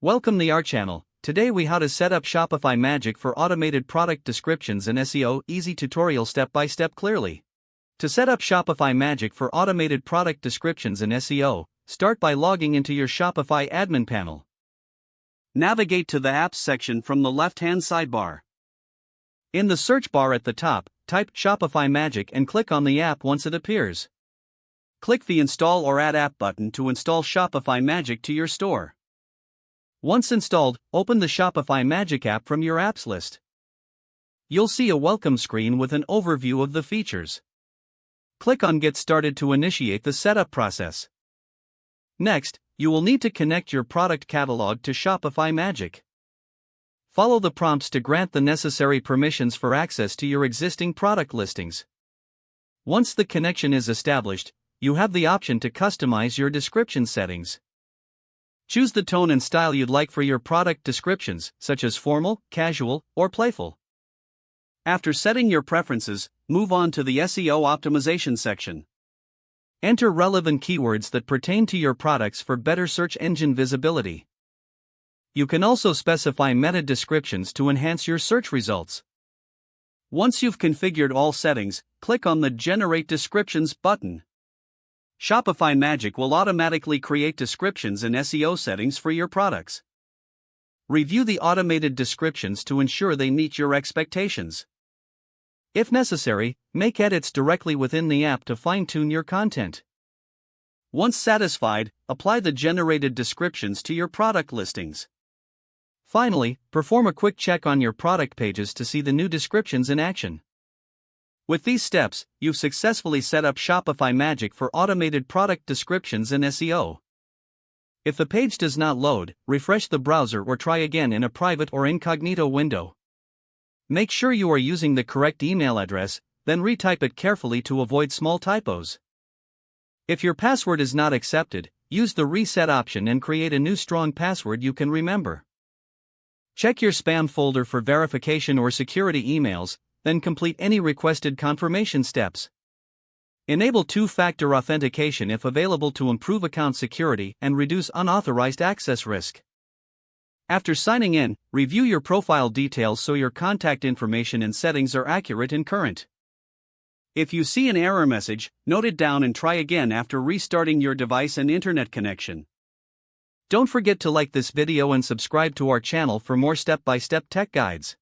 Welcome to our channel. Today we how to set up Shopify Magic for automated product descriptions and SEO. Easy tutorial step by step clearly. To set up Shopify Magic for automated product descriptions and SEO, start by logging into your Shopify admin panel. Navigate to the Apps section from the left-hand sidebar. In the search bar at the top, type Shopify Magic and click on the app once it appears. Click the Install or Add App button to install Shopify Magic to your store. Once installed, open the Shopify Magic app from your apps list. You'll see a welcome screen with an overview of the features. Click on Get Started to initiate the setup process. Next, you will need to connect your product catalog to Shopify Magic. Follow the prompts to grant the necessary permissions for access to your existing product listings. Once the connection is established, you have the option to customize your description settings. Choose the tone and style you'd like for your product descriptions, such as formal, casual, or playful. After setting your preferences, move on to the SEO optimization section. Enter relevant keywords that pertain to your products for better search engine visibility. You can also specify meta descriptions to enhance your search results. Once you've configured all settings, click on the Generate Descriptions button. Shopify Magic will automatically create descriptions and SEO settings for your products. Review the automated descriptions to ensure they meet your expectations. If necessary, make edits directly within the app to fine-tune your content. Once satisfied, apply the generated descriptions to your product listings. Finally, perform a quick check on your product pages to see the new descriptions in action. With these steps, you've successfully set up Shopify Magic for automated product descriptions and SEO. If the page does not load, refresh the browser or try again in a private or incognito window. Make sure you are using the correct email address, then retype it carefully to avoid small typos. If your password is not accepted, use the reset option and create a new strong password you can remember. Check your spam folder for verification or security emails, then complete any requested confirmation steps. Enable two-factor authentication if available to improve account security and reduce unauthorized access risk. After signing in, review your profile details so your contact information and settings are accurate and current. If you see an error message, note it down and try again after restarting your device and internet connection. Don't forget to like this video and subscribe to our channel for more step-by-step tech guides.